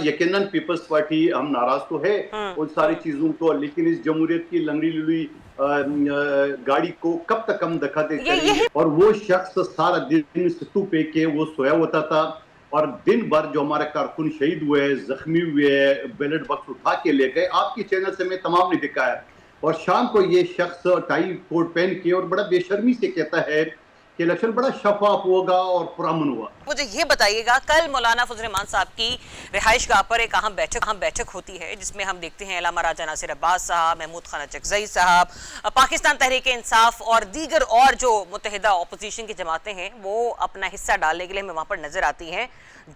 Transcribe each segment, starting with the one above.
یقیناً Peoples party ہم ناراض تو ہے ان ساری چیزوں کو، لیکن اس جمہوریت کی لنگڑی لوئی گاڑی کو کب تک ہم دکھاتے چلیں گے؟ اور وہ شخص سارا دن ستو پہ کے وہ سویا ہوتا تھا، اور دن بھر جو ہمارے کارکن شہید ہوئے، زخمی ہوئے، بیلٹ باکس اٹھا کے لے گئے، آپ کی چینل سے میں تمام نے دکھایا، اور شام کو یہ شخص ٹائی کوٹ پہن کے اور بڑا بے شرمی سے کہتا ہے کہ الیکشن بڑا شفاف ہوگا اور پرامن ہوا۔ مجھے یہ بتائیے گا، کل مولانا فضل الرحمان صاحب کی رہائش گاہ پر ایک اہم بیٹھک ہوتی ہے جس میں ہم دیکھتے ہیں علامہ راجہ ناصر عباس صاحب، محمود خان اچکزئی صاحب، پاکستان تحریک انصاف اور دیگر اور جو متحدہ اپوزیشن کی جماعتیں ہیں وہ اپنا حصہ ڈالنے کے لیے ہمیں وہاں پر نظر آتی ہیں،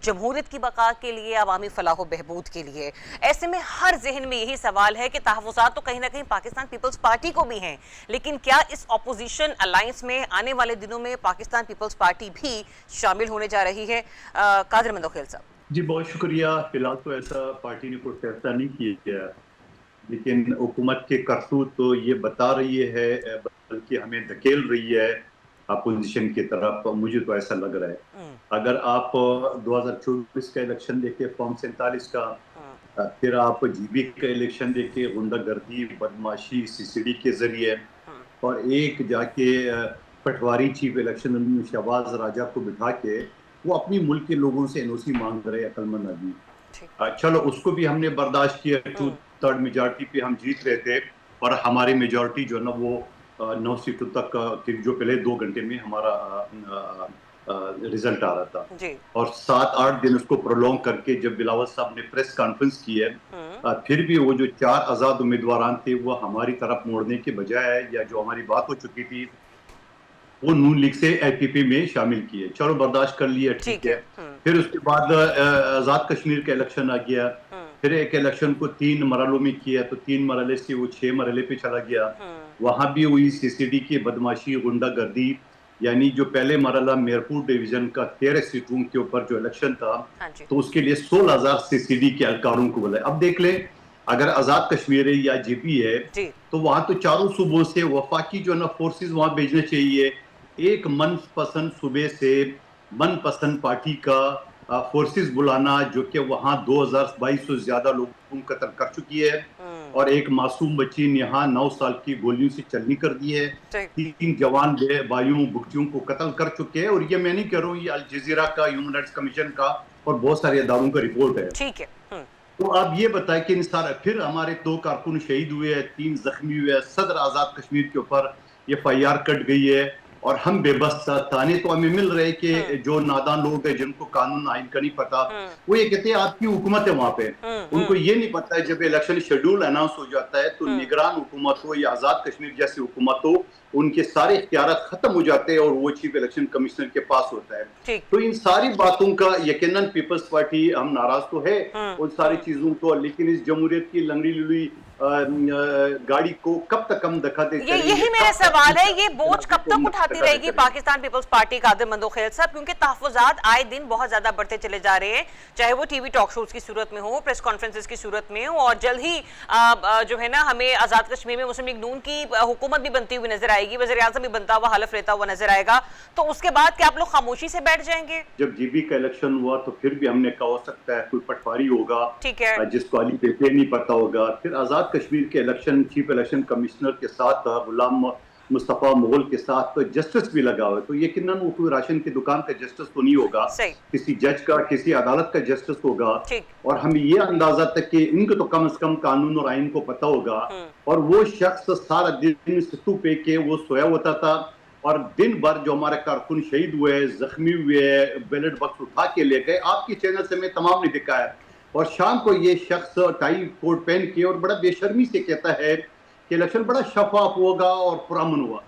جمہوریت کی بقا کے لیے، عوامی فلاح و بہبود کے لیے۔ ایسے میں ہر ذہن میں یہی سوال ہے کہ تحفظات تو کہیں نہ کہیں پاکستان پیپلز پارٹی کو بھی ہیں، لیکن کیا اس اپوزیشن الائنس میں آنے والے دنوں میں پاکستان پیپلز پارٹی بھی شامل ہونے جا رہی ہے؟ قادر مندوخیل صاحب جی بہت شکریہ۔ فی الحال تو ایسا پارٹی نے کوئی فیصلہ نہیں کیا، لیکن حکومت کے کرتوت تو یہ بتا رہی ہے، بلکہ ہمیں دھکیل رہی ہے اپوزیشن کی طرف۔ مجھے تو ایسا لگ رہا ہے اگر آپ 2024 کا الیکشن دیکھیں، فارم 47 کا، پھر آپ جی بی کا الیکشن دیکھیں، غنڈہ گردی، بدماشی سی سی ڈی کے ذریعے، اور ایک جا کے پٹواری چیف الیکشن شہباز راجہ کو بٹھا کے وہ اپنی ملک کے لوگوں سے این او سی مانگ رہے عقل مند آدمی۔ چلو اس کو بھی ہم نے برداشت کیا، 2/3 میجارٹی پہ ہم جیت رہے تھے، اور ہماری میجارٹی جو ہے نا وہ 9 سیٹوں تک، جو پہلے 2 گھنٹے میں ہمارا ریزلٹ آ رہا تھا، اور 7-8 دن اس کو پرولونگ کر کے جب بلاول صاحب نے پریس کانفرنس کی ہے، پھر بھی وہ جو 4 آزاد امیدواران تھے وہ ہماری طرف موڑنے کے بجائے، یا جو ہماری بات ہو چکی تھی وہ نون لیگ سے اے پی پی میں شامل کیے، چلو برداشت کر لیا، ٹھیک ہے۔ پھر اس کے بعد آزاد کشمیر کا الیکشن آ گیا، پھر ایک الیکشن کو 3 مرحلوں میں کیا، تو 3 مرحلے سے وہ 6 مرحلے پہ چلا گیا، وہاں بھی ہوئی سی سی ڈی کی بدماشی، غنڈہ گردی، یعنی جو پہلے مرحلہ میرپور ڈویژن کا 13 سیٹوں کے اوپر جو الیکشن تھا تو اس کے لیے 16,000 سی سی ڈی کے اہلکاروں کو بلائے۔ اب دیکھ لیں اگر آزاد کشمیر ہے یا جے پی ہے تو وہاں تو چاروں صوبوں سے وفاقی جو ہے نا فورسز وہاں بھیجنے چاہیے، ایک من پسند صوبے سے من پسند پارٹی کا فورسز بلانا، جو کہ وہاں 2,2200 سے زیادہ لوگوں کو قتل کر چکی ہے، اور ایک معصوم بچی یہاں 9 سال کی گولیوں سے چلنی کر دی ہے، 3 جوان بھائیوں بھکتیوں کو قتل کر چکے ہیں، اور یہ میں نہیں کہہ رہا ہوں، یہ الجزیرہ کا، ہیومن رائٹس کمیشن کا اور بہت سارے اداروں کا رپورٹ ہے۔ ٹھیک ہے، تو آپ یہ بتائیں کہ پھر ہمارے 2 کارکن شہید ہوئے ہیں، 3 زخمی ہوئے ہیں، صدر آزاد کشمیر کے اوپر یہ FIR کٹ گئی ہے، اور ہم بے بس تانے تو ہمیں مل رہے کہ جو نادان لوگ ہیں جن کو قانون آئین کا نہیں پتا، وہ یہ کہتے ہیں آپ کی حکومت ہے وہاں پہ، ان کو یہ نہیں پتا ہے جب الیکشن شیڈول اناؤنس ہو جاتا ہے تو نگران حکومت ہو یا آزاد کشمیر جیسی حکومت ہو، ان کے سارے اختیارات ختم ہو جاتے ہیں اور وہ چیف الیکشن کمشنر کے پاس ہوتا ہے۔ تو ان ساری باتوں کا یقیناً پیپلز پارٹی ہم ناراض تو ہے ان ساری چیزوں کو، لیکن اس جمہوریت کی لنگڑی لوئی گاڑی کو کب تک ہم دکھاتے چلیں گے؟ یہی میرا سوال ہے، یہ بوجھ کب تک اٹھاتی رہے گی پاکستان پیپلز پارٹی؟ قادر مندوخیل صاحب، کیونکہ تحفظات آئے دن بہت زیادہ بڑھتے چلے جا رہے ہیں، چاہے وہ ٹی وی ٹاک شوز کی صورت میں ہو، پریس کانفرنسز کی صورت میں ہو، اور جلد ہی جو ہے نا ہمیں آزاد کشمیر میں مسلم لیگ نون کی حکومت بھی بنتی ہوئی نظر آئے گی، وزیر اعظم بھی بنتا ہوا حلف لیتا ہوا نظر آئے گا، تو اس کے بعد کیا آپ لوگ خاموشی سے بیٹھ جائیں گے؟ جب جی بی کا الیکشن ہوا تو پھر بھی ہم نے کہا ہو سکتا ہے کوئی پٹواری ہوگا جس کو علی پیپے نہیں پتا ہوگا، پھر آزاد کشمیر کے الیکشن چیف الیکشن کمشنر کے ساتھ غلام مصطفیٰ مغل کے ساتھ جسٹس بھی لگا ہوا ہے، تو یقیناً وہ کوئی راشن کی دکان کا جسٹس تو نہیں ہوگا، کسی جج کا، کسی عدالت کا جسٹس ہوگا، اور ہمیں یہ اندازہ تک کہ ان کو تو کم از کم قانون اور آئین کو پتا ہوگا، اور وہ شخص سارا دن ستو پہ کے وہ سویا ہوتا تھا، اور دن بھر جو ہمارے کارکن شہید ہوئے، زخمی ہوئے، بیلٹ باکس اٹھا کے لے گئے، آپ کی چینل سے میں تمام نے دکھایا، اور شام کو یہ شخص ٹائی کوٹ پہن کے اور بڑا بے شرمی سے کہتا ہے کہ الیکشن بڑا شفاف ہوگا اور پرامن ہوا۔